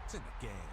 points in the game.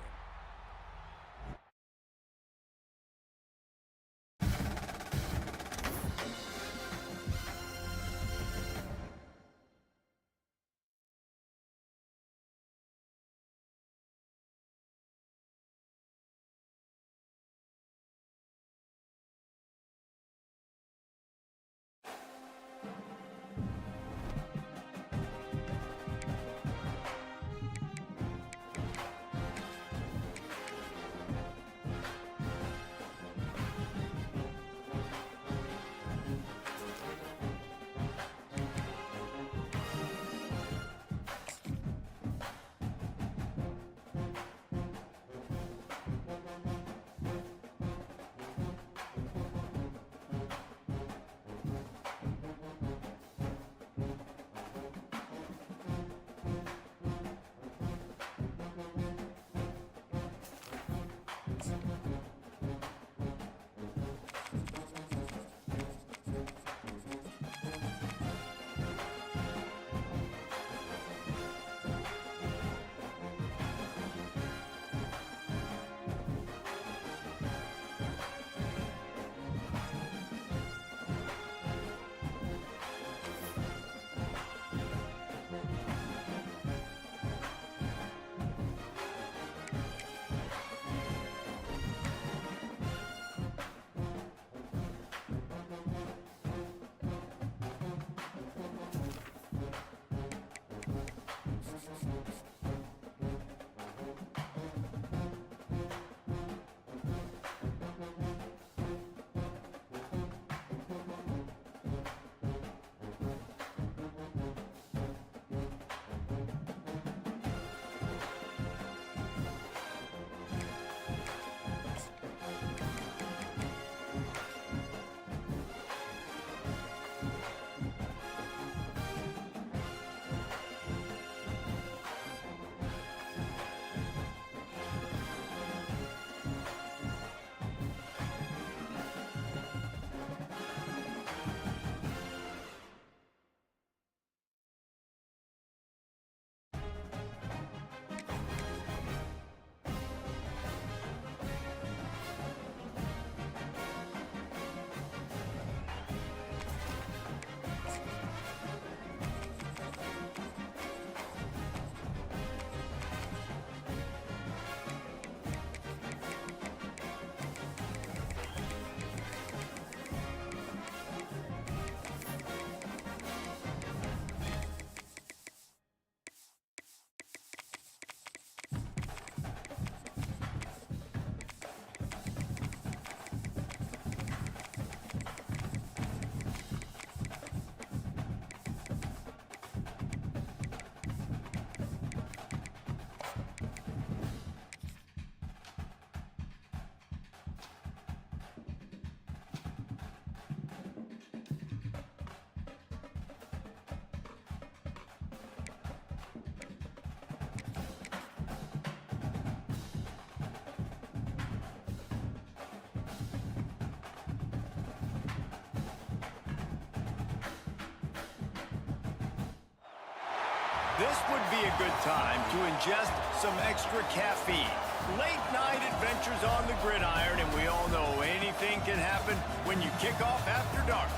This would be a good time to ingest some extra caffeine. Late night adventures on the gridiron, and we all know anything can happen when you kick off after dark.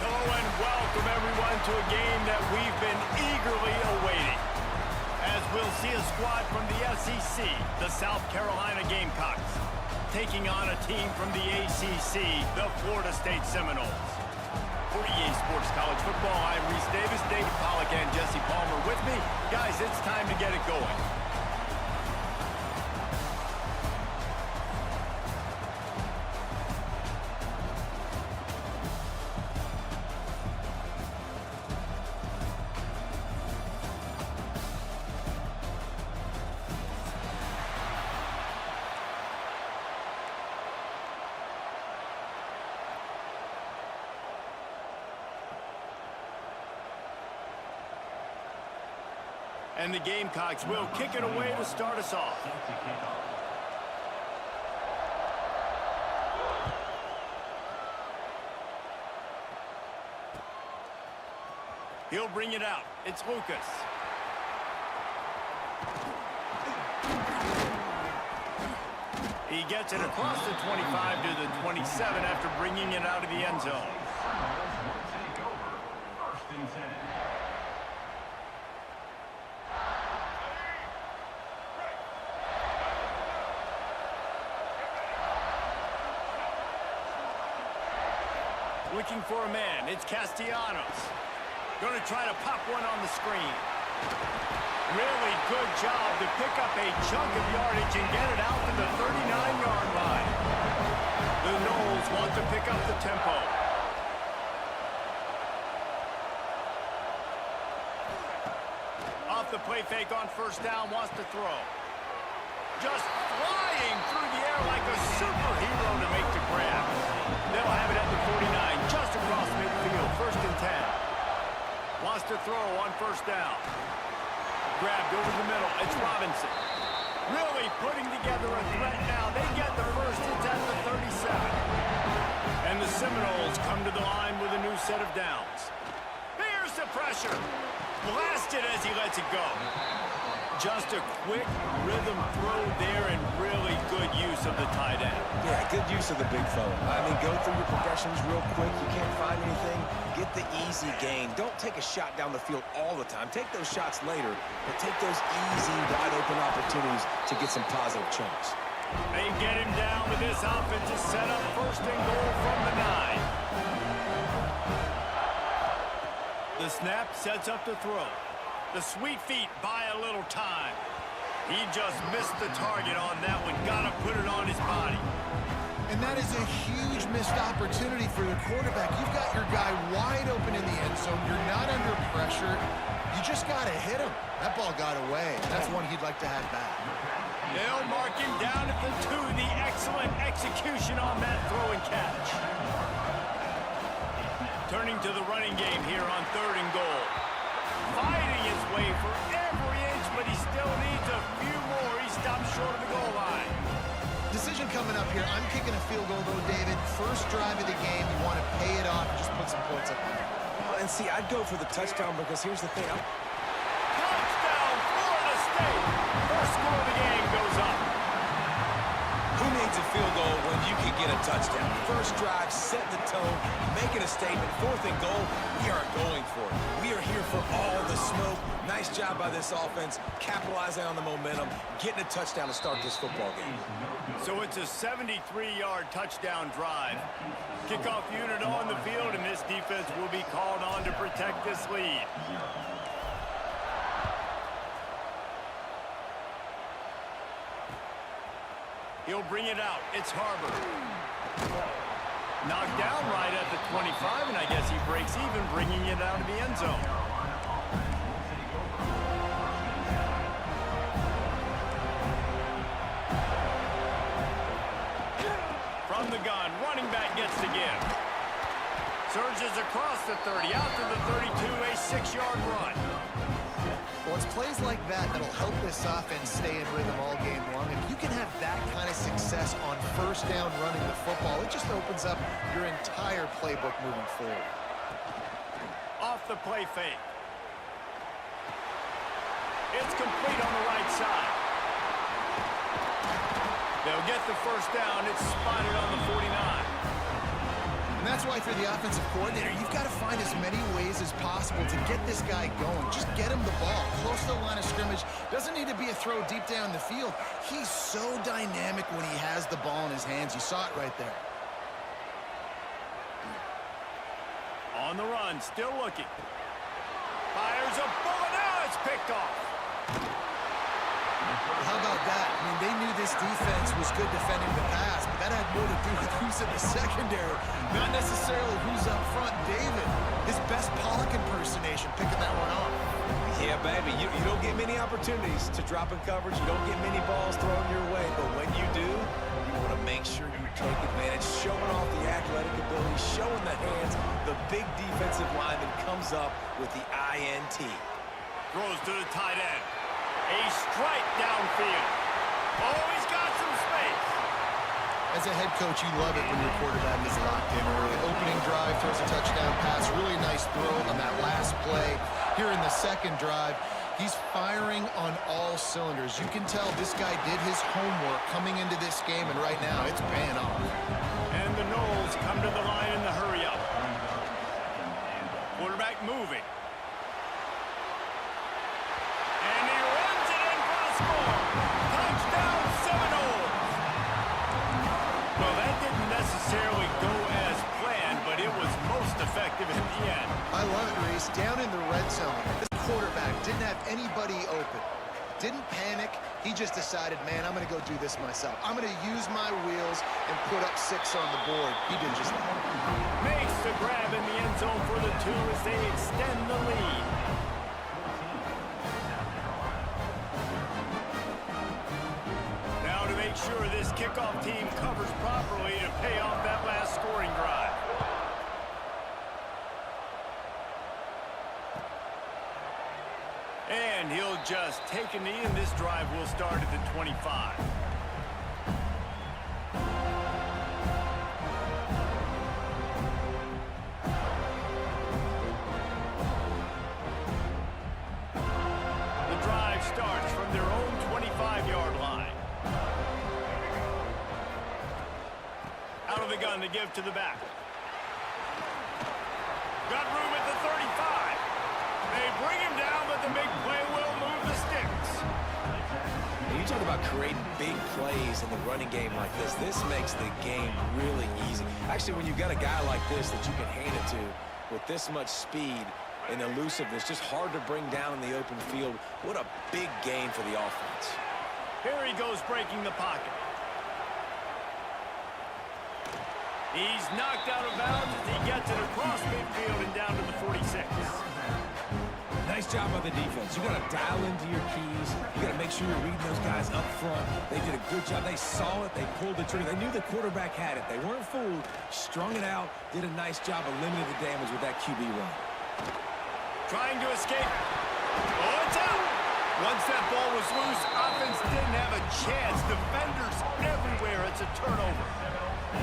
Hello and welcome everyone to a game that we've been eagerly awaiting. As we'll see a squad from the SEC, the South Carolina Gamecocks, taking on a team from the ACC, the Florida State Seminoles. For EA Sports College Football, I'm Reese Davis, David Pollack, and Jesse Palmer with me. Guys, it's time to get it going. And the Gamecocks will kick it away to start us off. He'll bring it out. It's Lucas. He gets it across the 25 to the 27 after bringing it out of the end zone. Looking for a man. It's Castellanos. Going to try to pop one on the screen. Really good job to pick up a chunk of yardage and get it out to the 39-yard line. The Noles want to pick up the tempo. Off the play fake on first down, wants to throw. Just flying through the air like a superhero to make the grab. They'll have it at the 49, just across midfield, 1st and 10. Wants to throw on first down. Grabbed over the middle. It's Robinson. Really putting together a threat now. They get the first. It's at the 37. And the Seminoles come to the line with a new set of downs. Here's the pressure. Blasted as he lets it go. Just a quick rhythm throw there and really good use of the tight end. Yeah, good use of the big fella. I mean, go through your progressions real quick. You can't find anything. Get the easy gain. Don't take a shot down the field all the time. Take those shots later, but take those easy, wide-open opportunities to get some positive chunks. They get him down with this offensive setup. 1st and goal from the 9. The snap sets up the throw. The sweet feet buy a little time. He just missed the target on that one. Got to put it on his body. And that is a huge missed opportunity for the quarterback. You've got your guy wide open in the end zone. You're not under pressure. You just got to hit him. That ball got away. That's one he'd like to have back. They'll mark him down at the 2. The excellent execution on that throw and catch. Turning to the running game here on 3rd and goal. Fighting his way for every inch, but he still needs a few more. He stops short of the goal line. Decision coming up here. I'm kicking a field goal, though, David. First drive of the game. You want to pay it off. Just put some points up. And see, I'd go for the touchdown because here's the thing. Touchdown, Florida State. First score of the game goes up. Who needs a field goal when you can get a touchdown? First drive, set the tone, making a statement. 4th and goal, we are going for it. We are here for all the smoke. Nice job by this offense, capitalizing on the momentum, getting a touchdown to start this football game. So it's a 73-yard touchdown drive. Kickoff unit on the field, and this defense will be called on to protect this lead. He'll bring it out. It's Harbor. Knocked down right at the 25, and I guess he breaks even, bringing it out of the end zone. From the gun, running back gets the give. Surges across the 30, out to the 32, a 6-yard run. Well, it's plays like that that'll help this offense stay in rhythm all game long. If you can have that kind of success on first down running the football, it just opens up your entire playbook moving forward. Off the play fake. It's complete on the right side. They'll get the first down. It's spotted on the 49. And that's why for the offensive coordinator, you've got to find as many ways as possible to get this guy going. Just get him the ball close to the line of scrimmage. Doesn't need to be a throw deep down the field. He's so dynamic when he has the ball in his hands. You saw it right there. On the run, still looking. Fires a bullet. Now it's picked off. How about that? I mean, they knew this defense was good defending the pass, but that had more to do with who's in the secondary, not necessarily who's up front. David, his best Pollock impersonation, picking that one off. Yeah, baby, you don't get many opportunities to drop in coverage. You don't get many balls thrown your way, but when you do, you want to make sure you take advantage, showing off the athletic ability, showing the hands. The big defensive lineman comes up with the INT. Throws to the tight end. A strike downfield. Oh, he's got some space. As a head coach, you love it when your quarterback is locked in early. Opening drive, throws a touchdown pass. Really nice throw on that last play. Here in the second drive, He's firing on all cylinders. You can tell this guy did his homework coming into this game, and right now it's paying off. And the Knowles come to the line in the hurry-up. Quarterback moving. And he runs it in for the score. Touchdown, Seminoles. Well, that didn't necessarily go as planned, but it was most effective in the end. I love it, Reese. Down in the red zone, this quarterback didn't have anybody open. Didn't panic. He just decided, man, I'm going to go do this myself. I'm going to use my wheels and put up 6 on the board. He did just that. Makes the grab in the end zone for the 2 as they extend the lead. Now to make sure this kickoff team covers properly to pay off that last scoring drive. And he'll just take a knee, and this drive will start at the 25. The drive starts from their own 25-yard line. Out of the gun to give to the back. Got room at the 35. They bring him down, but the big play will move the sticks. You talk about creating big plays in the running game like this. This makes the game really easy. Actually, when you've got a guy like this that you can hand it to with this much speed and elusiveness, just hard to bring down in the open field. What a big game for the offense. Here he goes breaking the pocket. He's knocked out of bounds as he gets it across midfield and down to the 46. Nice job by the defense. You got to dial into your keys. You got to make sure you're reading those guys up front. They did a good job. They saw it. They pulled the trigger. They knew the quarterback had it. They weren't fooled. Strung it out. Did a nice job of limiting the damage with that QB run. Trying to escape. Oh, it's out. Once that ball was loose, offense didn't have a chance. Defenders everywhere. It's a turnover.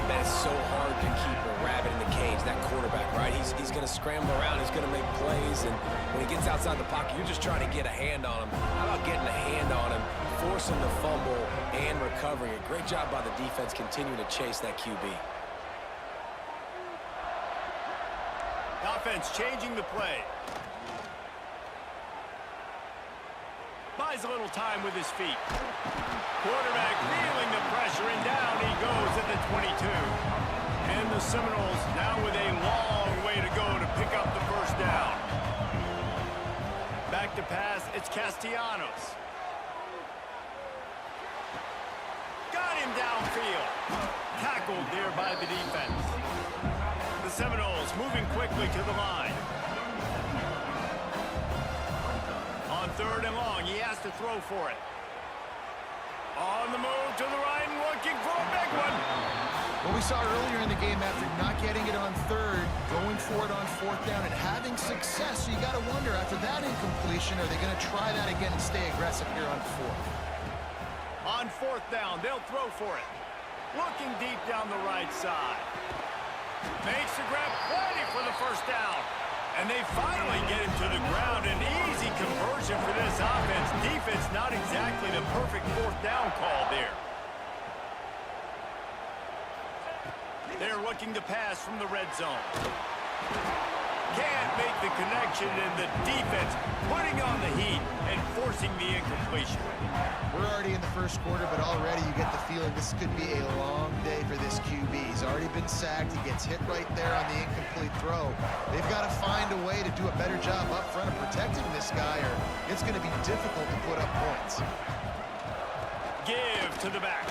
Man, it's so hard to keep a rabbit in the cage, that quarterback, right? He's going to scramble around. He's going to make plays, and when he gets outside the pocket, you're just trying to get a hand on him. How about getting a hand on him, forcing the fumble, and recovering it? Great job by the defense continuing to chase that QB. Offense changing the play. Buys a little time with his feet. Quarterback feeling the pressure, and down he goes at the 22. And the Seminoles now with a long way to go to pick up the first down. Back to pass, it's Castellanos. Got him downfield. Tackled there by the defense. The Seminoles moving quickly to the line. On 3rd and long, he has to throw for it. On the move to the right and looking for a big one. Well, we saw earlier in the game, after not getting it on 3rd, going for it on 4th down and having success. So you got to wonder, after that incompletion, are they going to try that again and stay aggressive here on 4th? On 4th down, they'll throw for it. Looking deep down the right side. Makes the grab, plenty for the first down. And they finally get him to the ground. An easy conversion for this offense. Defense not exactly the perfect 4th down call there. They're looking to pass from the red zone. Can't make the connection, and the defense putting on the heat and forcing the incompletion. We're already in the first quarter, but already you get the feeling this could be a long day for this QB. He's already been sacked. He gets hit right there on the incomplete throw. They've got to find a way to do a better job up front of protecting this guy, or it's going to be difficult to put up points. Give to the back.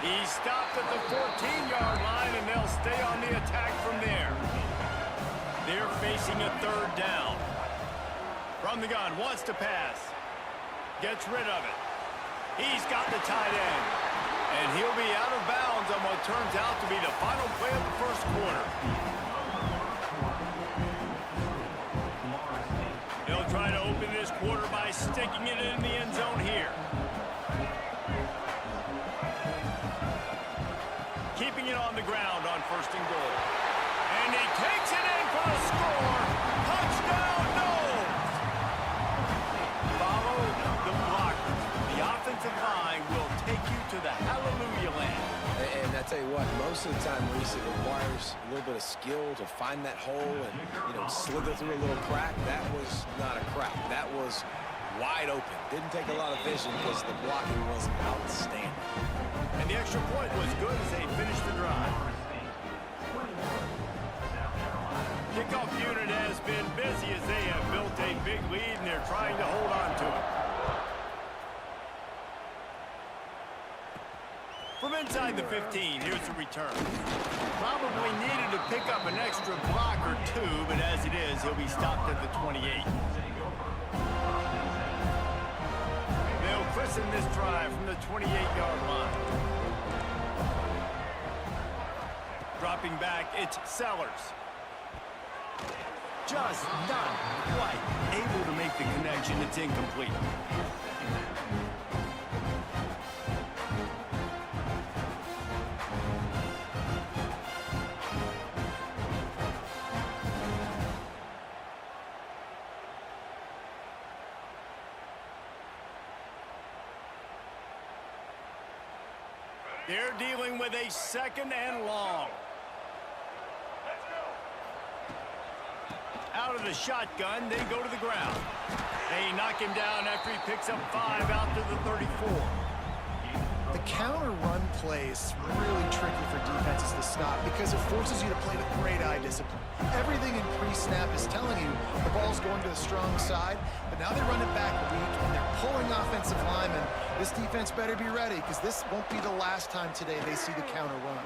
He stopped at the 14-yard line, and they'll stay on the attack from there. They're facing a 3rd down. From the gun, wants to pass. Gets rid of it. He's got the tight end. And he'll be out of bounds on what turns out to be the final play of the first quarter. They'll try to open this quarter by sticking it in the end zone here. Keeping it on the ground on 1st and goal. And he takes it in for a score. Touchdown, Knowles! tell you what, most of the time, Reese, it requires a little bit of skill to find that hole and, slither through a little crack. That was not a crack. That was wide open. Didn't take a lot of vision because the blocking was outstanding. And the extra point was good as they finished the drive. Kickoff unit has been busy as they have built a big lead and they're trying to hold on to it. From inside the 15, here's the return. Probably needed to pick up an extra block or two, but as it is, he'll be stopped at the 28. They'll christen this drive from the 28-yard line. Dropping back, it's Sellers. Just not quite able to make the connection. It's incomplete. They're dealing with a second and long. Out of the shotgun, they go to the ground. They knock him down after he picks up 5 out to the 34. The counter run play is really tricky for defenses to stop because it forces you to play with great eye discipline. Everything in pre-snap is telling you the ball's going to the strong side, but now they run it back weak and they're pulling offensive linemen. This defense better be ready because this won't be the last time today they see the counter run.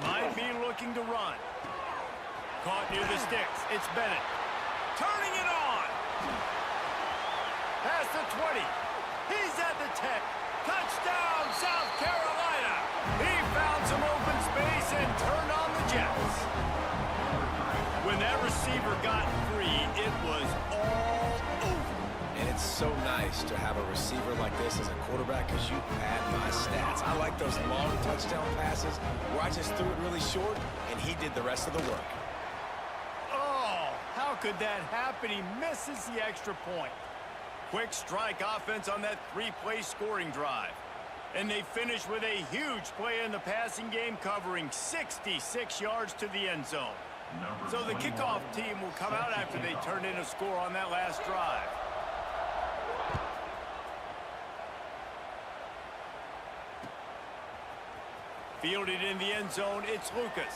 Might be looking to run. Caught near the sticks. It's Bennett. Turning it on. Past the 20. He's at the 10. Touchdown, South Carolina. He found some open space and turned on the Jets. When that receiver got free, it was all over. And it's so nice to have a receiver like this as a quarterback because you pad my stats. I like those long touchdown passes where I just threw it really short and he did the rest of the work. How could that happen? He misses the extra point. Quick strike offense on that 3-play scoring drive. And they finish with a huge play in the passing game covering 66 yards to the end zone. So the kickoff team will come out after they turn in a score on that last drive. Fielded in the end zone, it's Lucas.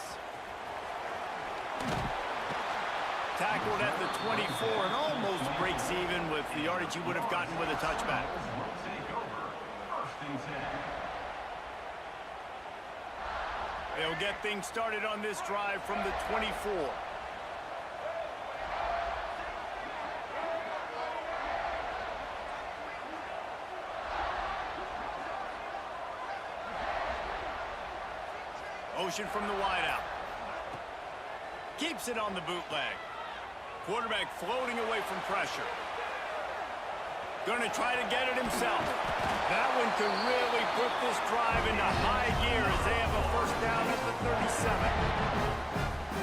Tackled at the 24 and almost breaks even with the yardage he would have gotten with a touchback. They'll get things started on this drive from the 24. Motion from the wideout. Keeps it on the bootleg. Quarterback floating away from pressure. Going to try to get it himself. That one could really put this drive into high gear as they have a first down at the 37.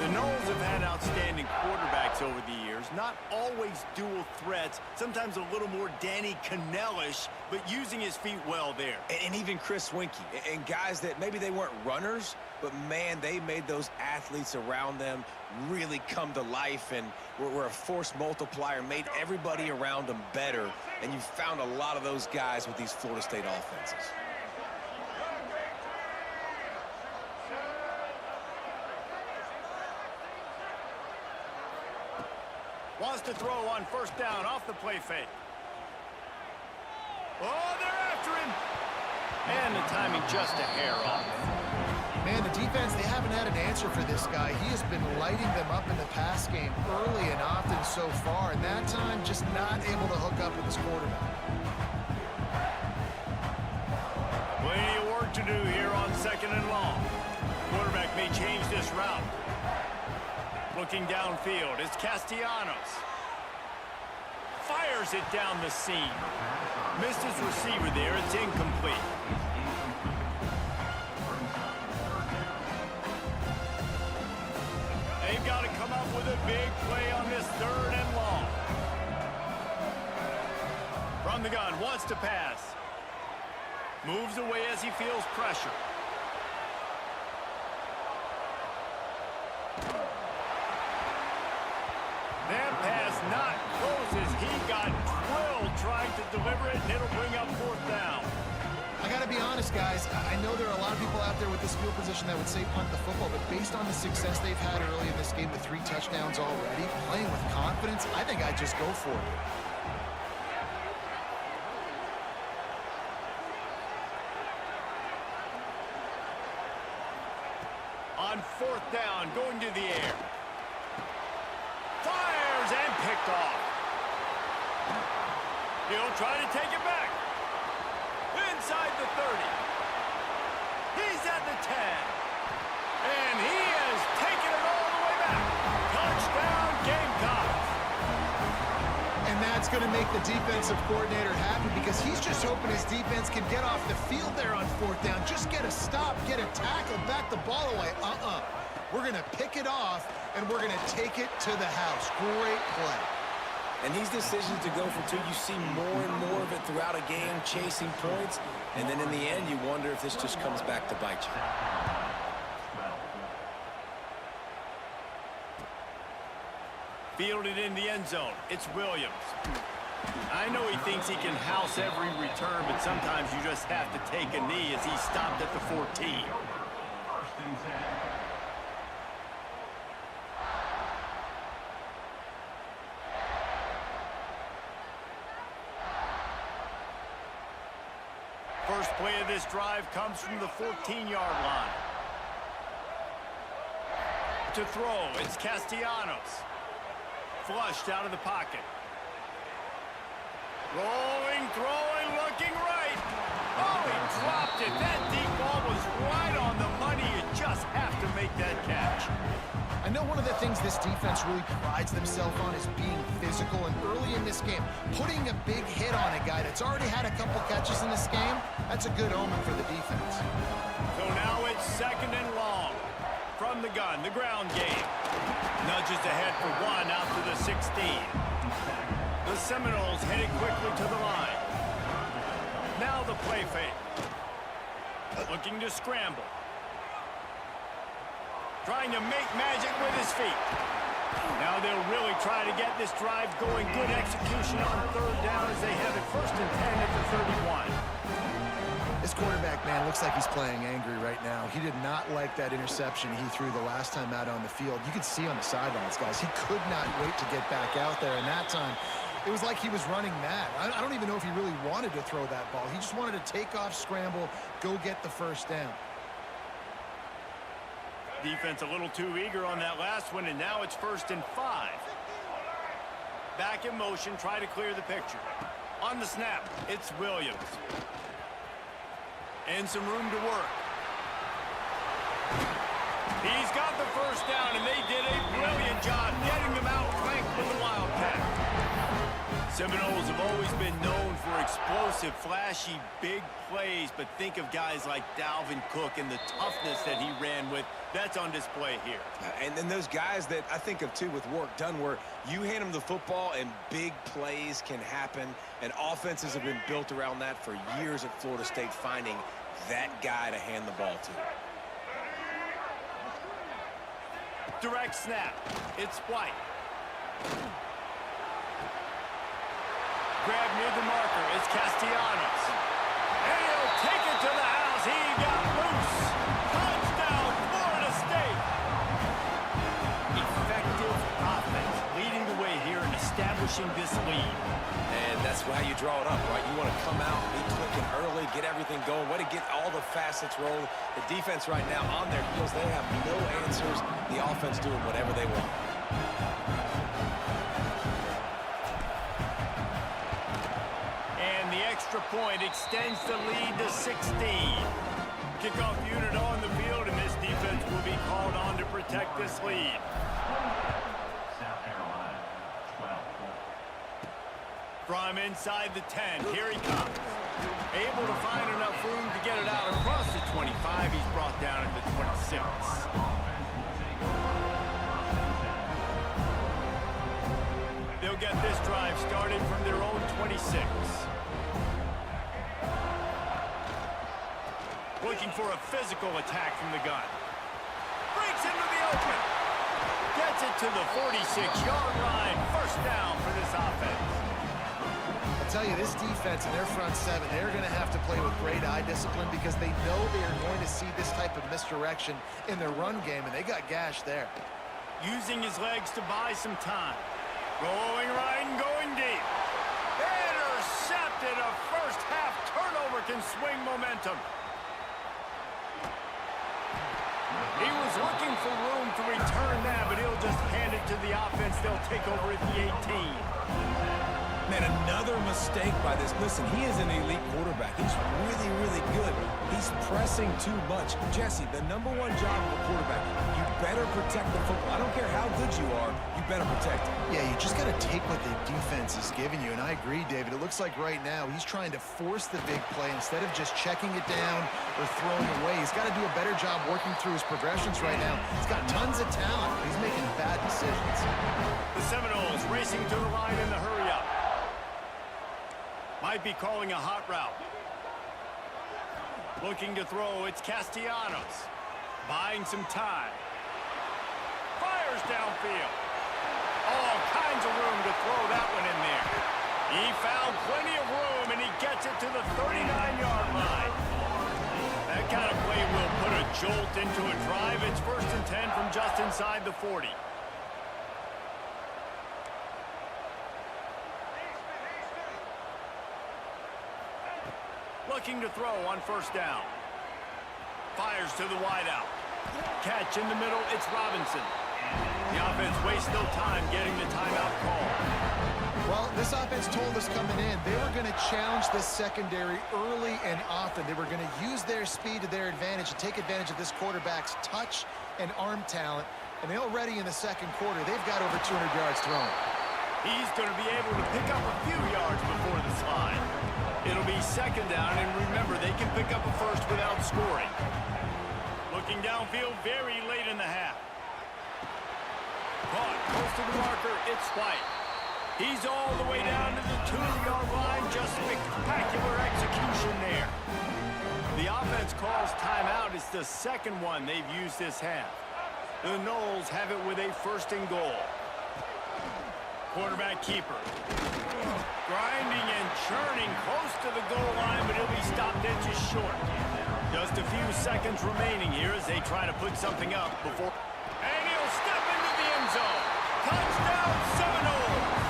The Noles have had outstanding quarterbacks over the years. Not always dual threats. Sometimes a little more Danny Cannell-ish, but using his feet well there. And even Chris Winkie. And guys that maybe they weren't runners, but man, they made those athletes around them really come to life and were a force multiplier, made everybody around them better. And you found a lot of those guys with these Florida State offenses. Wants to throw on first down off the play fake. Oh, they're after him. And the timing just a hair off. Man, the defense, they haven't had an answer for this guy. He has been lighting them up in the pass game early and often so far, and that time just not able to hook up with his quarterback. Plenty of work to do here on second and long. Quarterback may change this route. Looking downfield, it's Castellanos. Fires it down the seam. Missed his receiver there, it's incomplete. They've got to come up with a big play on this third and long. From the gun, wants to pass. Moves away as he feels pressure. That pass not close as he got drilled trying to deliver it, and it'll bring up fourth down. I got to be honest, guys. I know there are a lot of people out there with this field position that would say punt the football, but based on the success they've had early in this game with 3 touchdowns already, playing with confidence, I think I'd just go for it. On fourth down, going to the air. Fires and picked off. He'll try to take it back. Inside the 30. He's at the 10. And he has taken it all the way back. Touchdown, Gamecocks. And that's going to make the defensive coordinator happy because he's just hoping his defense can get off the field there on fourth down. Just get a stop, get a tackle, back the ball away. We're going to pick it off, and we're going to take it to the house. Great play. And these decisions to go for 2, you see more and more of it throughout a game, chasing points. And then in the end, you wonder if this just comes back to bite you. Fielded in the end zone. It's Williams. I know he thinks he can house every return, but sometimes you just have to take a knee as he stopped at the 14. First play of this drive comes from the 14-yard line. To throw, it's Castellanos. Flushed out of the pocket. Rolling, throwing, looking right. Oh, he dropped it. That deep ball was right on the money. You just have to make that catch. I know one of the things this defense really prides themselves on is being physical, and early in this game, putting a big hit on a guy that's already had a couple catches in this game, that's a good omen for the defense. So now it's second and long. From the gun, the ground game. Nudges ahead for 1 out to the 16. The Seminoles headed quickly to the line. Now the play fake. Looking to scramble. Trying to make magic with his feet. Now they'll really try to get this drive going. Good execution on third down as they have it first and 10 at the 31. This quarterback, man, looks like he's playing angry right now. He did not like that interception he threw the last time out on the field. You could see on the sidelines, guys, he could not wait to get back out there. And that time, it was like he was running mad. I don't even know if he really wanted to throw that ball. He just wanted to take off, scramble, go get the first down. Defense a little too eager on that last one, and now it's first and 5. Back in motion, try to clear the picture. On the snap, it's Williams. And some room to work. He's got the first down, and they did a brilliant job getting them out flanked with the Wildcat. Seminoles have always been known for explosive, flashy, big plays, but think of guys like Dalvin Cook and the toughness that he ran with. That's on display here. And then those guys that I think of, too, with work done, where you hand them the football and big plays can happen, and offenses have been built around that for years at Florida State, finding that guy to hand the ball to. Direct snap. It's White. Grab near the marker. It's Castellanos. And he'll take it to the house. He got loose. Touchdown, Florida State. Effective offense leading the way here and establishing this lead. And that's how you draw it up, right? You want to come out, be clicking early, get everything going, way to get all the facets rolling. The defense right now on their heels, they have no answers. The offense doing whatever they want. And the extra point extends the lead to 16. Kickoff unit on the field, and this defense will be called on to protect this lead. From inside the 10, here he comes. Able to find enough room to get it out across the 25. He's brought down at the 26. They'll get this drive started from their own 26. Looking for a physical attack from the gun. Breaks into the open. to the 46-yard line. First down for this offense. I'll tell you, this defense and their front seven, they're going to have to play with great eye discipline because they know they are going to see this type of misdirection in their run game, and they got gashed there. Using his legs to buy some time. Rolling right and going deep. Intercepted. A first-half turnover can swing momentum. He was looking for room to return that, but he'll just hand it to the offense. They'll take over at the 18. Man, another mistake by this. Listen, he is an elite quarterback. He's really, really good. He's pressing too much. Jesse, the #1 job of a quarterback, you better protect the football. I don't care how good you are, you better protect it. Yeah, you just got to take what the defense is giving you, and I agree, David. It looks like right now he's trying to force the big play instead of just checking it down or throwing away. He's got to do a better job working through his progressions right now. He's got tons of talent, but he's making bad decisions. The Seminoles racing to the line in the hurry-up. Might be calling a hot route. Looking to throw, it's Castellanos. Buying some time. Fires downfield. All kinds of room to throw that one in there. He found plenty of room, and he gets it to the 39-yard line. That kind of play will put a jolt into a drive. It's 1st and 10 from just inside the 40. Looking to throw on 1st down. Fires to the wideout. Catch in the middle, it's Robinson. The offense wastes no time getting the timeout call. Well, this offense told us coming in they were going to challenge this secondary early and often. They were going to use their speed to their advantage and take advantage of this quarterback's touch and arm talent. And already in the second quarter, they've got over 200 yards thrown. He's going to be able to pick up a few yards before the slide. It'll be 2nd down, and remember, they can pick up a first without scoring. Looking downfield very late in the half. Caught close to the marker, it's White. He's all the way down to the 2-yard line. Just spectacular execution there. The offense calls timeout. It's the 2nd one they've used this half. The Noles have it with a 1st and goal. Quarterback keeper. Grinding and churning close to the goal line, but he'll be stopped inches short. Just a few seconds remaining here as they try to put something up before... And he'll step into the end zone. Touchdown, Seminoles!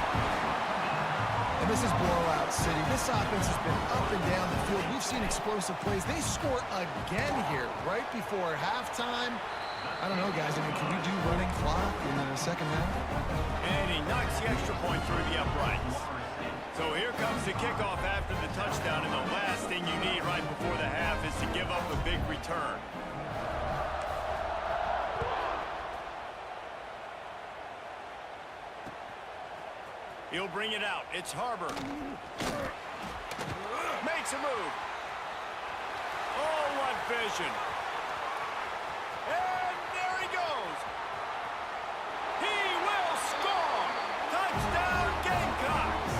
And this is blowout city. This offense has been up and down the field. We've seen explosive plays. They score again here right before halftime. I don't know, guys. I mean, can we do running clock in the second half? And he knocks the extra point through the uprights. So here comes the kickoff after the touchdown, and the last thing you need right before the half is to give up a big return. He'll bring it out. It's Harbor. Makes a move. Oh, what vision. And there he goes. He will score. Touchdown, Gamecocks.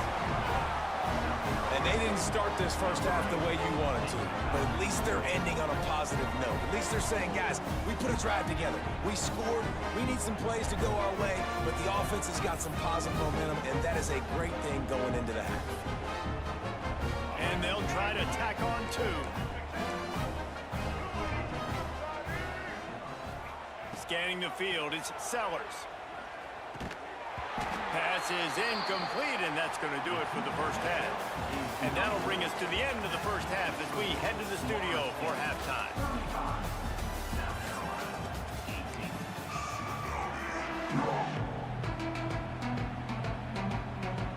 And they didn't start this first half the way you wanted to, but at least they're ending on a positive note. At least they're saying, guys, we put a drive together. We scored. We need some plays to go our way, but the offense has got some positive momentum, and that is a great thing going into the half. And they'll try to tack on 2. Scanning the field, it's Sellers. Pass is incomplete, and that's going to do it for the first half. And that'll bring us to the end of the first half as we head to the studio for halftime.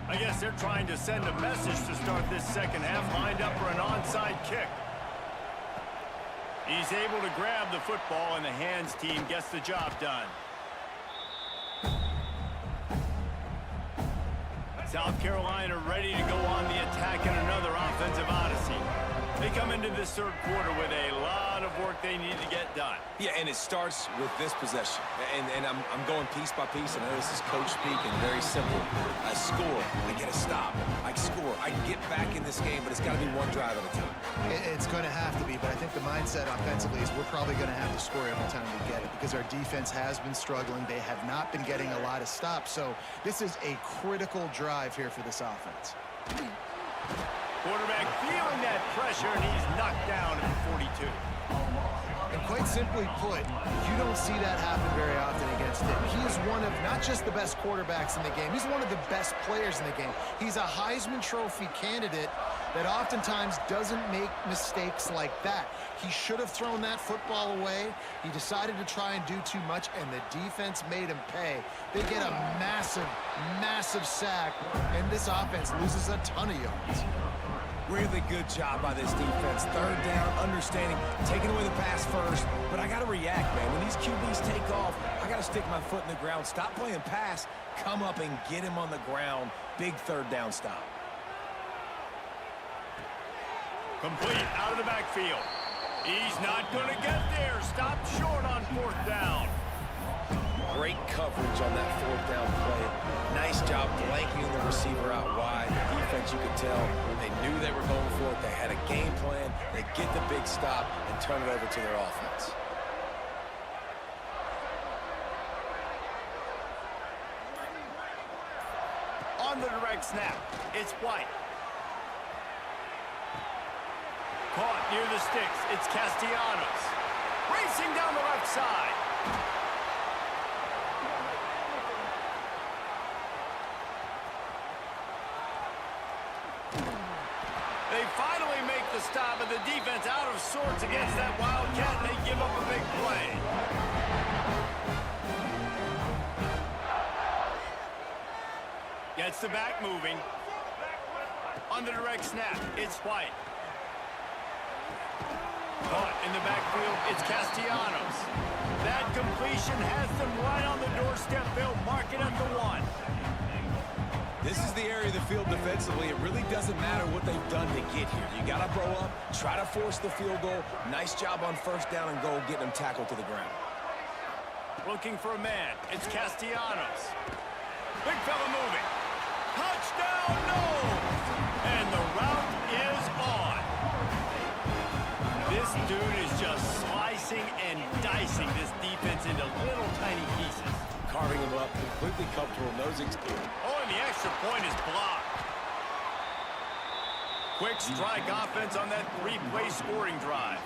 I guess they're trying to send a message to start this second half, lined up for an onside kick. He's able to grab the football, and the hands team gets the job done. South Carolina ready to go on the attack in another offensive odyssey. They come into this third quarter with a lot of work they need to get done. Yeah, and it starts with this possession. And I'm going piece by piece. I know this is coach speak and very simple. I score. I get a stop. I score. I get back in this game, but it's got to be one drive at a time. It's going to have to be, but I think the mindset offensively is we're probably going to have to score every time we get it because our defense has been struggling. They have not been getting a lot of stops, so this is a critical drive here for this offense. Quarterback feeling that pressure, and he's knocked down at 42. And quite simply put, you don't see that happen very often against him. He is one of not just the best quarterbacks in the game, he's one of the best players in the game. He's a Heisman Trophy candidate that oftentimes doesn't make mistakes like that. He should have thrown that football away. He decided to try and do too much, and the defense made him pay. They get a massive, massive sack, and this offense loses a ton of yards. Really good job by this defense. Third down, understanding, taking away the pass first. But I got to react, man. When these QBs take off, I got to stick my foot in the ground. Stop playing pass. Come up and get him on the ground. Big third down stop. Complete out of the backfield. He's not going to get there. Stop short on fourth down. Great coverage on that fourth down play. Nice job blanking the receiver out wide. The defense, you could tell, they knew they were going for it. They had a game plan. They get the big stop and turn it over to their offense. On the direct snap, it's White. Caught near the sticks, it's Castellanos. Racing down the left side. They finally make the stop, and the defense out of sorts against that Wildcat, and they give up a big play. Gets the back moving. On the direct snap, it's White. Caught in the backfield, it's Castellanos. That completion has them right on the doorstep. They'll mark it at the 1. This is the area of the field defensively. It really doesn't matter what they've done to get here. You got to blow up, try to force the field goal. Nice job on first down and goal, getting them tackled to the ground. Looking for a man. It's Castellanos. Big fella moving. Touchdown, no! And the route is on. This dude is just slicing and dicing this defense into little tiny pieces. Carving him up, completely comfortable, knows experience. Oh, and the extra point is blocked. Quick strike offense on that 3-play scoring drive.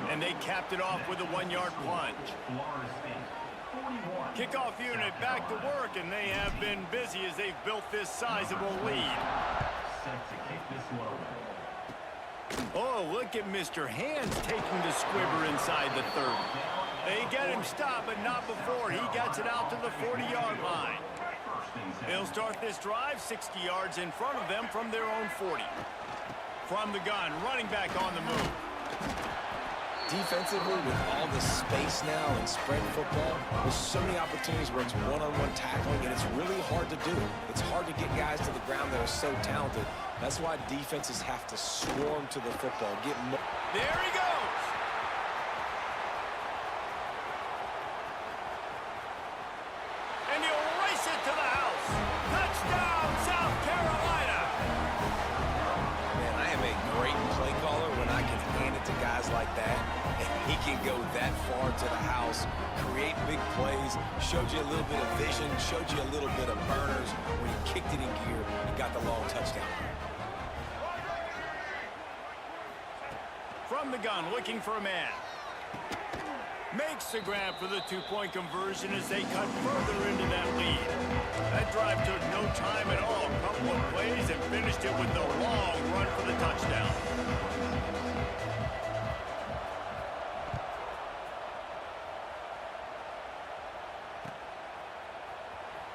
And they capped it off with a 1-yard plunge. Kickoff unit back to work, and they have been busy as they've built this sizable lead. Oh, look at Mr. Hands taking the squibber inside the 30. They get him stopped, but not before he gets it out to the 40-yard line. They'll start this drive 60 yards in front of them from their own 40. From the gun, running back on the move. Defensively, with all the space now and spread football, there's so many opportunities where it's one-on-one tackling, and it's really hard to do. It's hard to get guys to the ground that are so talented. That's why defenses have to swarm to the football. There he goes. And he'll race it to the house. Touchdown, South Carolina. Man, I am a great play caller when I can hand it to guys like that. And he can go that far to the house, create big plays, showed you a little bit of vision, showed you a little bit of burners. When he kicked it in gear, he got the long touchdown. From the gun, looking for a man. Makes the grab for the 2-point conversion as they cut further into that lead. That drive took no time at all. A couple of plays and finished it with the long run for the touchdown.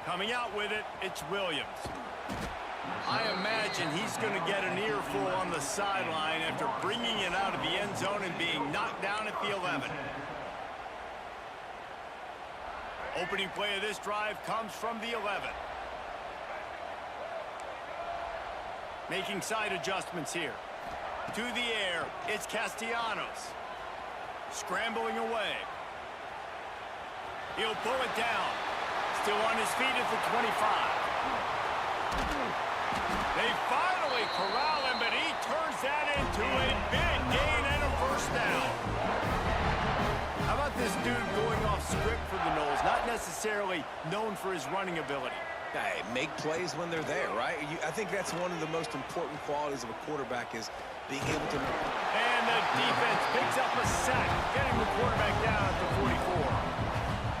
Coming out with it, it's Williams. I imagine he's going to get an earful on the sideline after bringing it out of the end zone and being knocked down at the 11. Opening play of this drive comes from the 11. Making side adjustments here. To the air, it's Castellanos. Scrambling away. He'll pull it down. Still on his feet at the 25. They finally corral him, but he turns that into a big gain and a first down. How about this dude going off script for the Noles? Not necessarily known for his running ability. Hey, make plays when they're there, right? I think that's one of the most important qualities of a quarterback is being able to... And the defense picks up a sack, getting the quarterback down at the 44.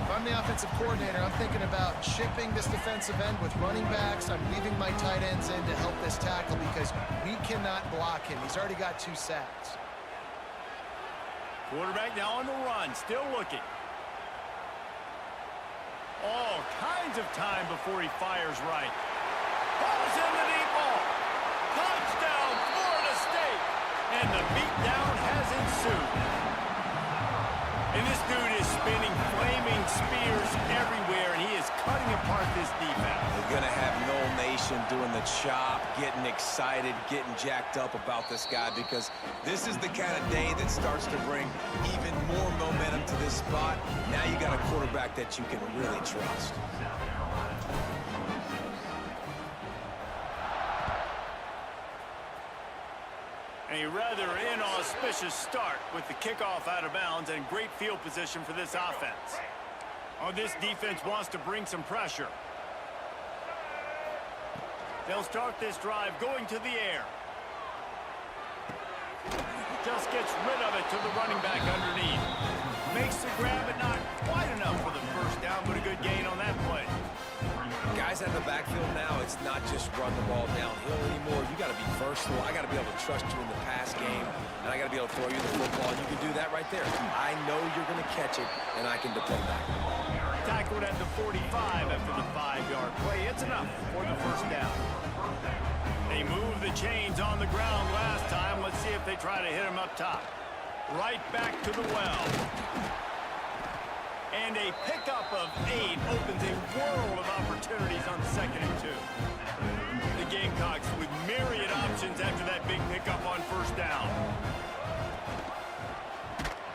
If I'm the offensive coordinator, I'm thinking about chipping this defensive end with running backs. I'm leaving my tight ends in to help this tackle because we cannot block him. He's already got 2 sacks. Quarterback now on the run, still looking. All kinds of time before he fires right. Pulls in the deep ball. Touchdown, Florida State. And the beatdown has ensued. And this dude is spinning flaming spears everywhere, and he is cutting apart this defense. We're going to have Nole Nation doing the chop, getting excited, getting jacked up about this guy because this is the kind of day that starts to bring even more momentum to this spot. Now you got a quarterback that you can really trust. A rather inauspicious start with the kickoff out of bounds and great field position for this offense. Oh, this defense wants to bring some pressure. They'll start this drive going to the air. Just gets rid of it to the running back underneath. Makes the grab, but not quite enough for the first down, but a good gain on that play. Guys out of the backfield now, it's not just run the ball downhill anymore. You got to be versatile. I got to be able to trust you in the pass game, and I got to be able to throw you the football. And you can do that right there. I know you're going to catch it, and I can depend on it. Tackled at the 45 after the 5-yard play. It's enough for the first down. They moved the chains on the ground last time. Let's see if they try to hit him up top. Right back to the well. And a pickup of 8 opens a world of opportunities on 2nd and 2. The Gamecocks with myriad options after that big pickup on first down.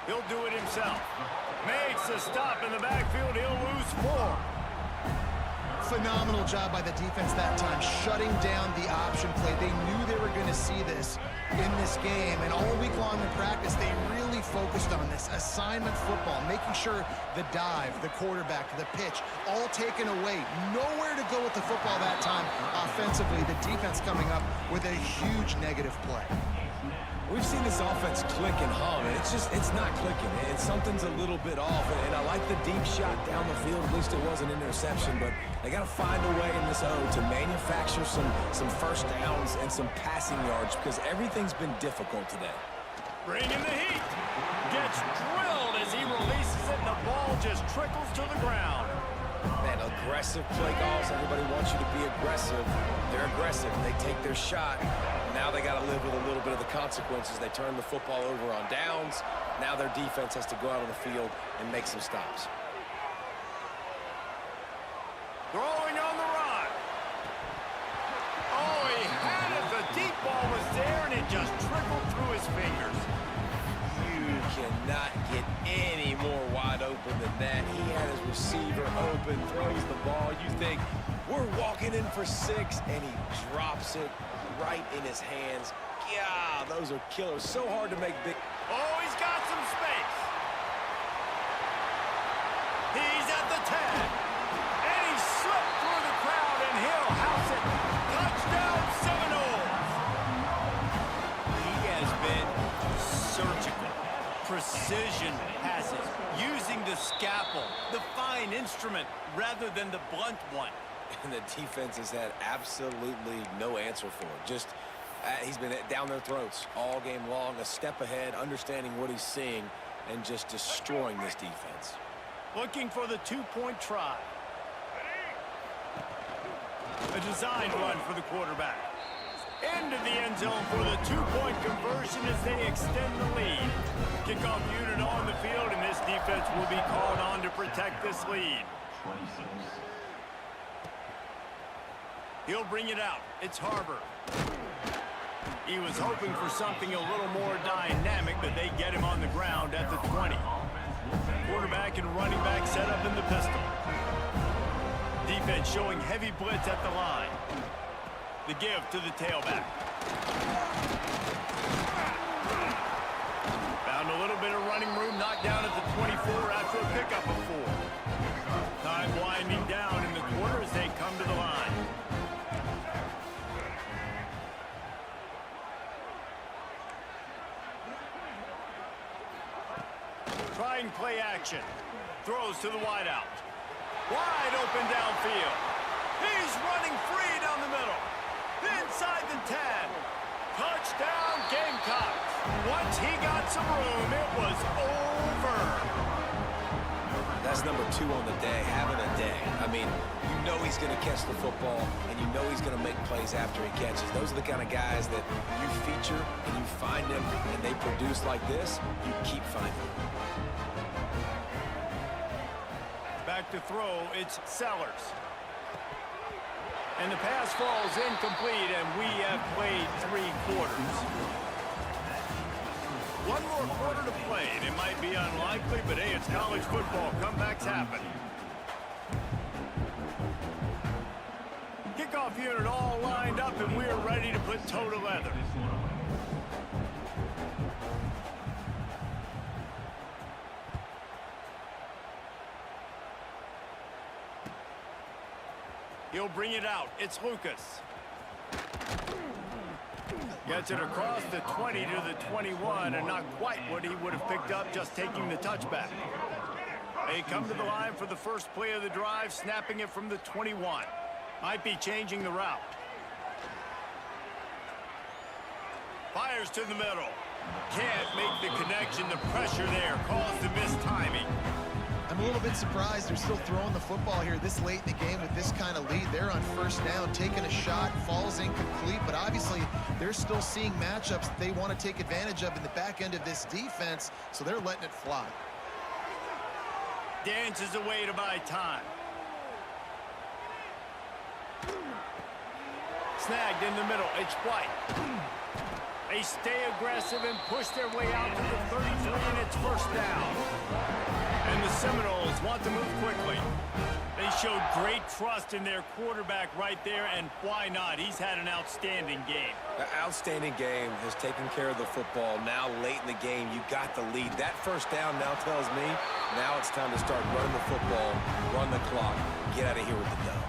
He'll do it himself. Makes a stop in the backfield. He'll lose 4. Phenomenal job by the defense that time, shutting down the option play. They knew they were going to see this in this game, and all week long in practice, they really focused on this assignment football, making sure the dive, the quarterback, the pitch, all taken away. Nowhere to go with the football that time offensively. The defense coming up with a huge negative play. We've seen this offense click and hum, and it's not clicking. And something's a little bit off. And I like the deep shot down the field. At least it was an interception, but they got to find a way in this O to manufacture some first downs and some passing yards because everything's been difficult today. Bringing the heat. Gets drilled as he releases it, and the ball just trickles to the ground. Man, aggressive play calls. Everybody wants you to be aggressive. They're aggressive. They take their shot. Now they got to live with a little bit of the consequences. They turn the football over on downs. Now their defense has to go out on the field and make some stops. Throwing on the run. Oh, he had it. The deep ball was there, and it just trickled through his fingers. You cannot get any more wide open than that. He had his receiver open, throws the ball. You think, we're walking in for 6, and he drops it right in his hands. Yeah, those are killers. So hard to make big. Oh, he's got some space. He's at the 10. And he slipped through the crowd, and he'll house it. Touchdown, Seminoles. He has been surgical. Precision passes, using the scalpel, the fine instrument, rather than the blunt one. And the defense has had absolutely no answer for it. Just, he's been down their throats all game long, a step ahead, understanding what he's seeing, and just destroying this defense. Looking for the 2-point try. A designed run for the quarterback. Into the end zone for the 2-point conversion as they extend the lead. Kickoff unit on the field, and this defense will be called on to protect this lead. He'll bring it out. It's Harbor. He was hoping for something a little more dynamic, but they get him on the ground at the 20. Quarterback and running back set up in the pistol. Defense showing heavy blitz at the line. The give to the tailback. Found a little bit of running room, knocked down at the 24 after a pickup of 4. Time winding down in the quarter as they come to the line. Trying play action. Throws to the wideout. Wide open downfield. He's running free down the middle. Inside the 10. Touchdown Gamecocks. Once he got some room, it was over. That's number 2 on the day, having a day. I mean, you know he's going to catch the football, and you know he's going to make plays after he catches. Those are the kind of guys that you feature, and you find them, and they produce like this, you keep finding them. Back to throw, it's Sellers. And the pass falls incomplete, and we have played 3 quarters. One more quarter to play, and it might be unlikely, but hey, it's college football. Comebacks happen. Kickoff unit all lined up, and we're ready to put toe to leather. He'll bring it out. It's Lucas. Gets it across the 20 to the 21, and not quite what he would have picked up just taking the touchback. They come to the line for the first play of the drive, snapping it from the 21. Might be changing the route. Fires to the middle. Can't make the connection. The pressure there caused the mistiming. I'm a little bit surprised they're still throwing the football here this late in the game with this kind of lead. They're on first down, taking a shot, falls incomplete, but obviously they're still seeing matchups that they want to take advantage of in the back end of this defense, so they're letting it fly. Dances away to buy time. Snagged in the middle. It's White. They stay aggressive and push their way out to the 33, and it's first down. And the Seminoles want to move quickly. They showed great trust in their quarterback right there, and why not? He's had an outstanding game. An outstanding game, has taken care of the football. Now late in the game, you got the lead. That first down now tells me now it's time to start running the football, run the clock, get out of here with the dub.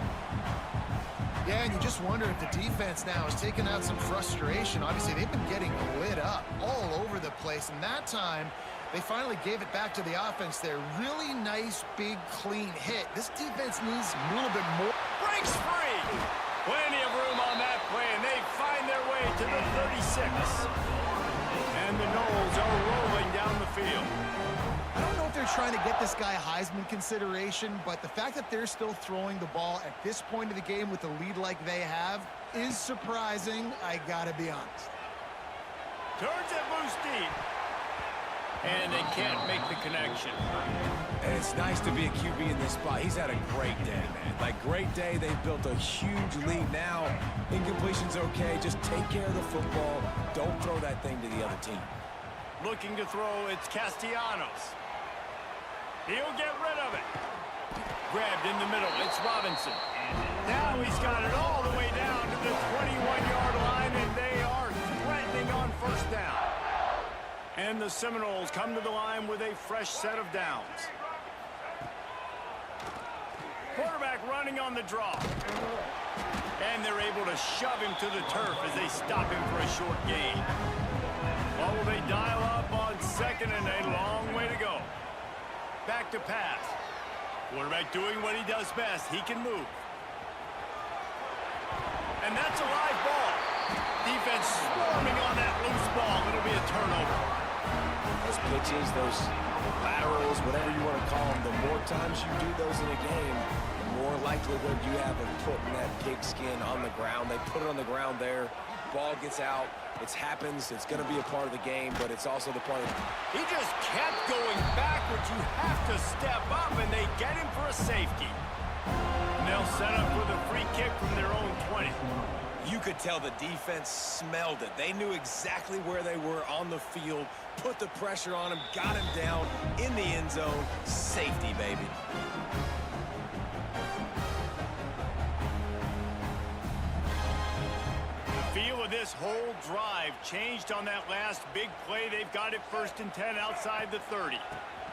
Yeah, and you just wonder if the defense now is taking out some frustration. Obviously, they've been getting lit up all over the place, and that time they finally gave it back to the offense there. Really nice, big, clean hit. This defense needs a little bit more. Breaks free. Plenty of room on that play, and they find their way to the 36. And the Noles are rolling down the field. I don't know if they're trying to get this guy Heisman consideration, but the fact that they're still throwing the ball at this point of the game with a lead like they have is surprising, I gotta be honest. Turns it loose deep. And they can't make the connection. And it's nice to be a QB in this spot. He's had a great day, man. Like, great day. They've built a huge lead now. Incompletion's okay. Just take care of the football. Don't throw that thing to the other team. Looking to throw, it's Castellanos. He'll get rid of it. Grabbed in the middle, it's Robinson. Now he's got it all the way down to the 21-yard line, and they are threatening on first down. And the Seminoles come to the line with a fresh set of downs. Quarterback running on the draw. And they're able to shove him to the turf as they stop him for a short gain. Well, will they dial up on second, and a long way to go. Back to pass. Quarterback doing what he does best. He can move. And that's a live ball. Defense swarming on that loose ball. It'll be a turnover. Those pitches, those laterals, whatever you want to call them, the more times you do those in a game, the more likelihood you have of putting that pigskin on the ground. They put it on the ground there. Ball gets out. It happens. It's going to be a part of the game, but it's also the part of He just kept going backwards. You have to step up, and they get him for a safety. And they'll set up with a free kick from their own 20. You could tell the defense smelled it. They knew exactly where they were on the field, put the pressure on him, got him down in the end zone. Safety, baby. The feel of this whole drive changed on that last big play. They've got it 1st and 10 outside the 30.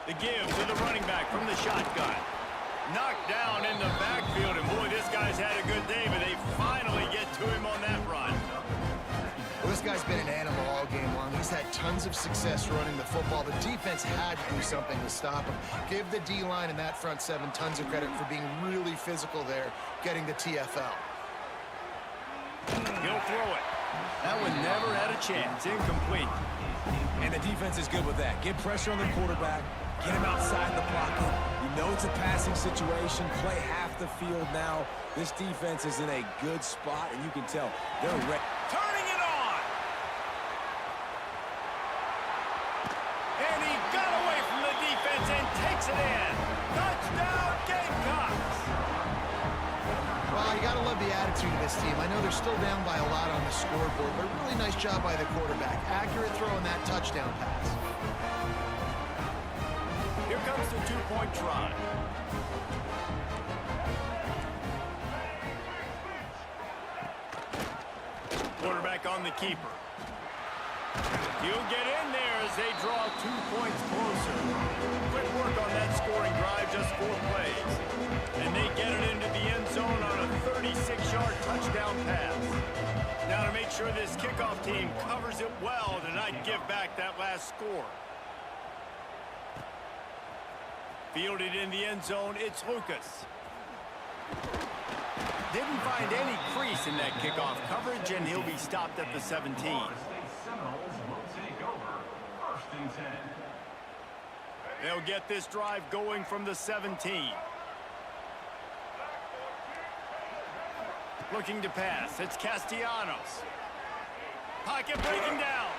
The give to the running back from the shotgun. Knocked down in the backfield, and boy, this guy's had a good day, but they finally get to him on that run. Well, this guy's been an animal all game long. He's had tons of success running the football. The defense had to do something to stop him. Give the D-line and that front seven tons of credit for being really physical there, getting the TFL. He'll throw it. That one never had a chance. Incomplete. And the defense is good with that. Get pressure on the quarterback. Get him outside the pocket. You know it's a passing situation. Play half the field now. This defense is in a good spot, and you can tell they're ready. Turning it on! And he got away from the defense and takes it in. Touchdown, Gamecocks! Well, you got to love the attitude of this team. I know they're still down by a lot on the scoreboard, but really nice job by the quarterback. Accurate throw in that touchdown pass. Here comes the two-point try. Quarterback on the keeper. He'll get in there as they draw 2 points closer. Quick work on that scoring drive, just 4 plays. And they get it into the end zone on a 36-yard touchdown pass. Now to make sure this kickoff team covers it well to not give back that last score. Fielded in the end zone, it's Lucas. Didn't find any crease in that kickoff coverage, and he'll be stopped at the 17. They'll get this drive going from the 17. Looking to pass, it's Castellanos. Pocket breaking down.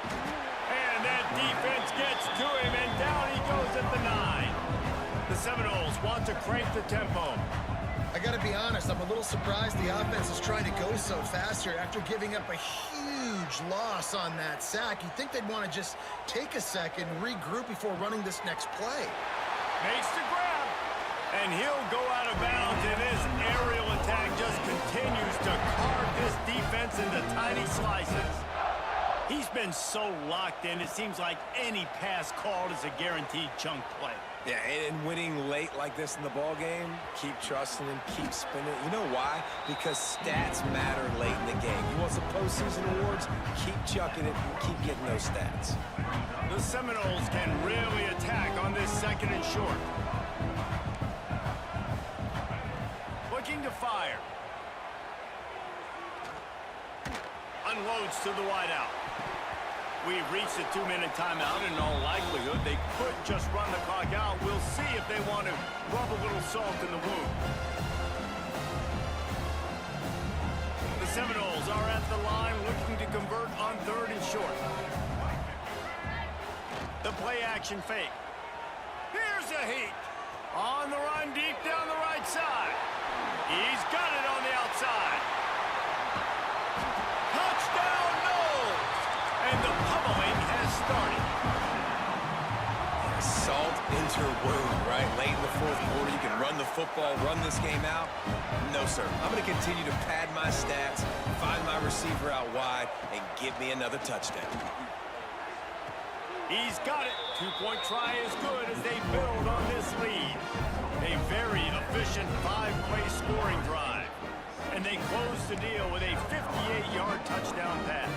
And that defense gets to him, and down he goes at the 9. The Seminoles want to crank the tempo. I got to be honest, I'm a little surprised the offense is trying to go so fast here after giving up a huge loss on that sack. You'd think they'd want to just take a second, regroup before running this next play. Makes the grab. And he'll go out of bounds, and this aerial attack just continues to carve this defense into tiny slices. He's been so locked in, it seems like any pass called is a guaranteed chunk play. Yeah, and winning late like this in the ball game, keep trusting him, keep spinning. You know why? Because stats matter late in the game. You want some postseason awards? Keep chucking it, keep getting those stats. The Seminoles can really attack on this 2nd and short. Looking to fire. Unloads to the wideout. We've reached a 2-minute timeout, and in all likelihood, they could just run the clock out. We'll see if they want to rub a little salt in the wound. The Seminoles are at the line looking to convert on 3rd and short. The play action fake. Here's a heat. On the run deep down the right side. He's got it on the outside. Touchdown, Noles! And the pummeling has started. Salt into her wound, right? Late in the 4th quarter, you can run the football, run this game out. No, sir. I'm going to continue to pad my stats, find my receiver out wide, and give me another touchdown. He's got it. 2-point try is good as they build on this lead. A very efficient 5-play scoring drive. And they close the deal with a 58-yard touchdown pass.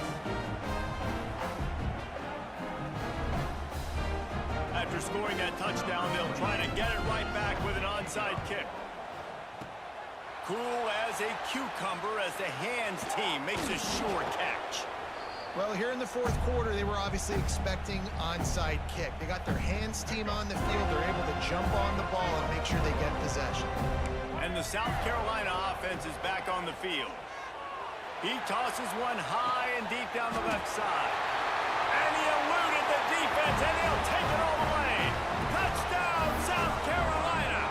After scoring that touchdown, they'll try to get it right back with an onside kick. Cool as a cucumber as the hands team makes a sure catch. Well, here in the 4th quarter, they were obviously expecting onside kick. They got their hands team on the field. They're able to jump on the ball and make sure they get possession. And the South Carolina offense is back on the field. He tosses one high and deep down the left side. And he eluded the defense, and he'll take it all the way. Touchdown, South Carolina!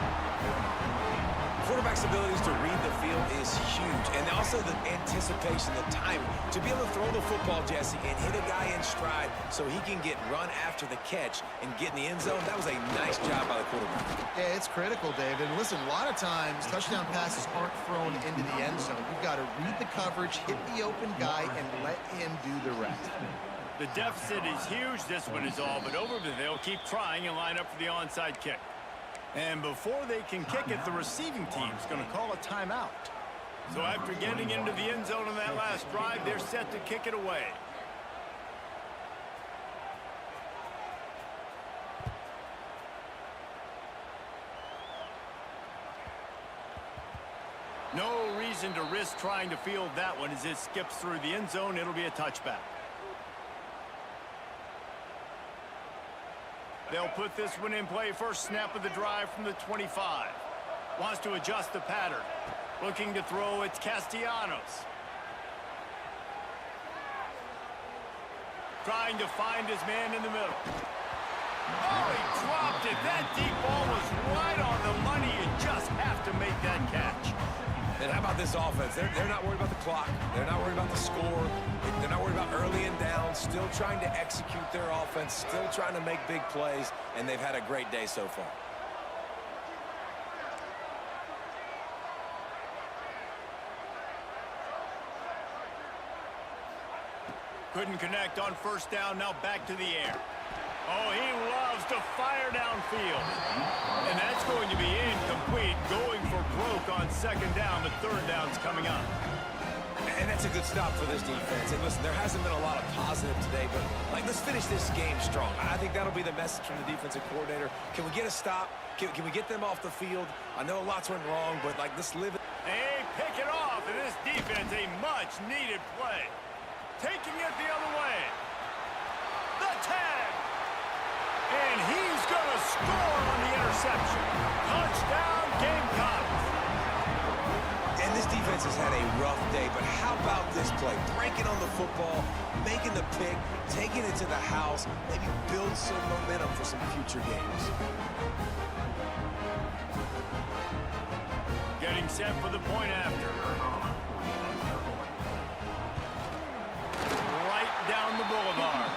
Quarterback's abilities to read the field is huge. And also the anticipation, the timing. To be able to throw the football, Jesse, and hit a guy in stride so he can get run after the catch and get in the end zone, that was a nice job by the quarterback. Yeah, it's critical, David. And listen, a lot of times, touchdown passes aren't thrown into the end zone. You've got to read the coverage, hit the open guy, and let him do the rest. The deficit is huge. This one is all but over, but they'll keep trying and line up for the onside kick. And before they can kick it, the receiving team's going to call a timeout. So after getting into the end zone on that last drive, they're set to kick it away. No reason to risk trying to field that one. As it skips through the end zone, it'll be a touchback. They'll put this one in play. First snap of the drive from the 25. Wants to adjust the pattern. Looking to throw, it's Castellanos. Trying to find his man in the middle. Oh, he dropped it. That deep ball was right on the money. You just have to make that catch. And how about this offense? They're not worried about the clock. They're not worried about the score. They're not worried about early and down. Still trying to execute their offense. Still trying to make big plays. And they've had a great day so far. Couldn't connect on first down. Now back to the air. Oh, he loves to fire downfield. And that's going to be incomplete. Going for broke on second down. The third down's coming up. And that's a good stop for this defense. And listen, there hasn't been a lot of positive today, but let's finish this game strong. I think that'll be the message from the defensive coordinator. Can we get a stop? Can we get them off the field? I know lots went wrong, but let's live it. Hey, pick it off. And this defense, a much-needed play. Taking it the other way. The tag. And he's going to score on the interception. Touchdown, Gamecocks. And this defense has had a rough day, but how about this play? Breaking on the football, making the pick, taking it to the house, maybe build some momentum for some future games. Getting set for the point after. Right down the boulevard.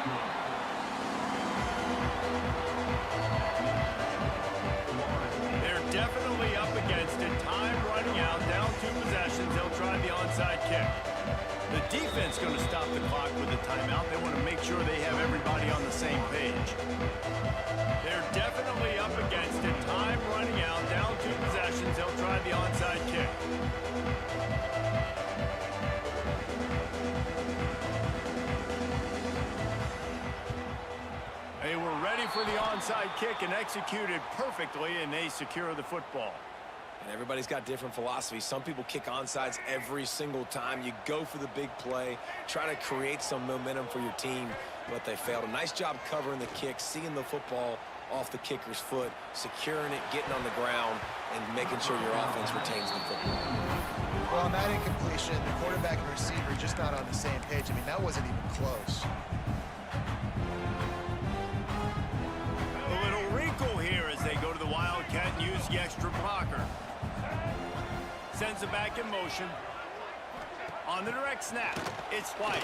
They're definitely up against it. Time running out. Down 2 possessions. They'll try the onside kick. The defense going to stop the clock with a timeout. They want to make sure they have everybody on the same page. They're definitely up against it. Time running out. Down 2 possessions. They'll try the onside kick. They were ready for the onside kick and executed perfectly, and they secure the football. And everybody's got different philosophies. Some people kick onsides every single time. You go for the big play, try to create some momentum for your team, but they failed. A nice job covering the kick, seeing the football off the kicker's foot, securing it, getting on the ground, and making sure your offense retains the football. Well, on that incompletion, the quarterback and receiver just not on the same page. I mean, that wasn't even close. A little wrinkle here as they go to the Wildcat and use the extra blocker. Sends it back in motion. On the direct snap, it's White.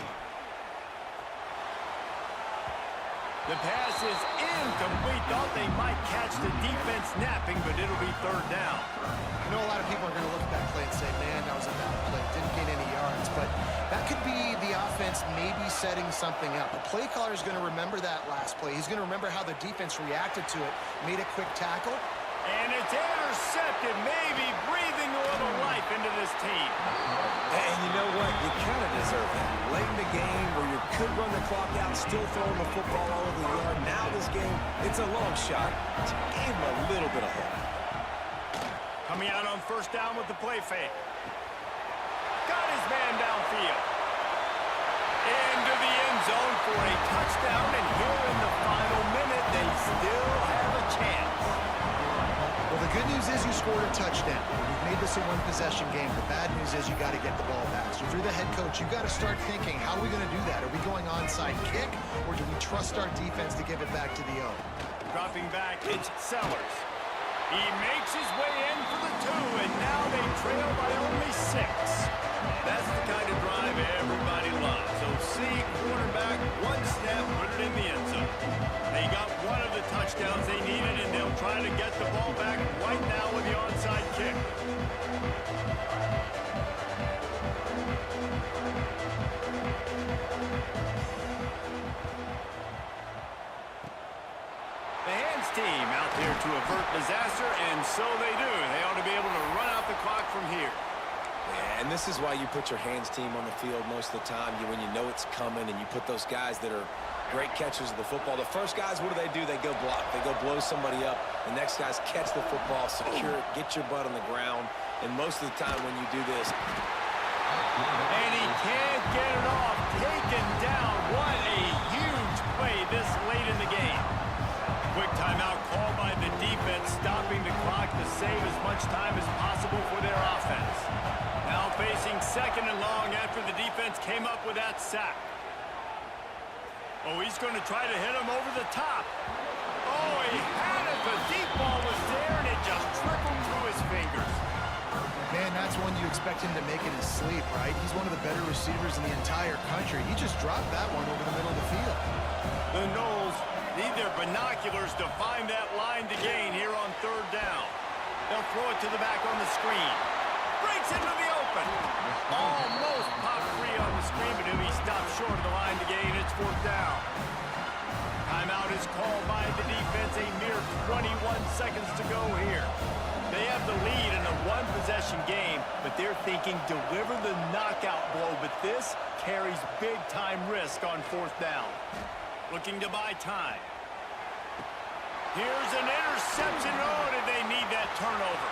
The pass is incomplete. Thought they might catch the defense napping, but it'll be third down. I know a lot of people are going to look at that play and say, man, that was a bad play. Didn't gain any yards. But that could be the offense maybe setting something up. The play caller is going to remember that last play. He's going to remember how the defense reacted to it, made a quick tackle. And it's intercepted, maybe breathing a little life into this team. And you know what? You kind of deserve that. Late in the game where you could run the clock out, still throwing the football all over the yard. Now this game, it's a long shot. Gave him a little bit of hope. Coming out on first down with the play fake. Got his man downfield. Into the end zone for a touchdown, and here in the final minute, they still have a chance. Well, the good news is you scored a touchdown. We've made this a one-possession game. The bad news is you got to get the ball back. So if you're the head coach, you got to start thinking, how are we going to do that? Are we going onside kick, or do we trust our defense to give it back to the O? Dropping back, it's Sellers. He makes his way in for the 2, and now they trail by only 6. That's the kind of drive everybody loves. So see, quarterback, one snap, put it in the end zone. They got one of the touchdowns they needed, and they'll try to get the ball back right now with the onside kick. The hands team out there to avert disaster, and so they do. They ought to be able to run out the clock from here. Yeah, and this is why you put your hands team on the field most of the time. When you know it's coming, and you put those guys that are great catchers of the football. The first guys, what do? They go block. They go blow somebody up. The next guys catch the football, secure it, get your butt on the ground. And most of the time when you do this... And he can't get it off. Taken down. What a huge play this late in the game. Quick timeout called by the defense, stopping the clock to save as much time as possible for their offense. Now facing 2nd and long after the defense came up with that sack. Oh, he's going to try to hit him over the top. Oh, he had it. The deep ball was there, and it just trickled through his fingers. Man, that's one you expect him to make in his sleep, right? He's one of the better receivers in the entire country. He just dropped that one over the middle of the field. The Noles need their binoculars to find that line to gain here on 3rd down. They'll throw it to the back on the screen. Breaks into the open. Almost popped free on the screen, but he stopped short of the line to gain. It's 4th down. Timeout is called by the defense. A mere 21 seconds to go here. They have the lead in a one-possession game, but they're thinking deliver the knockout blow, but this carries big-time risk on 4th down. Looking to buy time. Here's an interception. Oh, did they need that turnover?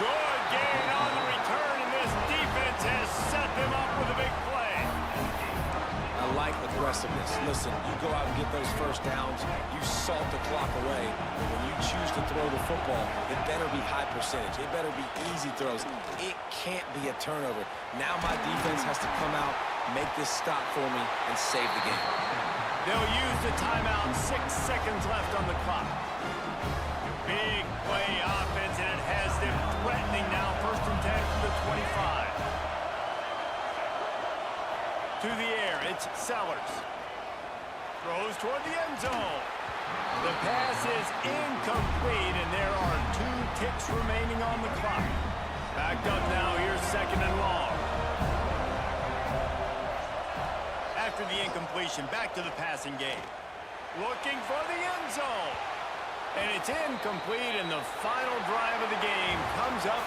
Good gain on the return, and this defense has set them up with a big play. I like aggressiveness. Listen, you go out and get those first downs, you salt the clock away, but when you choose to throw the football, it better be high percentage. It better be easy throws. It can't be a turnover. Now my defense has to come out, make this stop for me, and save the game. They'll use the timeout. 6 seconds left on the clock. Big play offense, and it has them threatening now. 1st and 10 from the 25. To the air, it's Sellers. Throws toward the end zone. The pass is incomplete, and there are 2 ticks remaining on the clock. Backed up now, here's 2nd and long. After the incompletion, back to the passing game. Looking for the end zone. And it's incomplete, and the final drive of the game comes up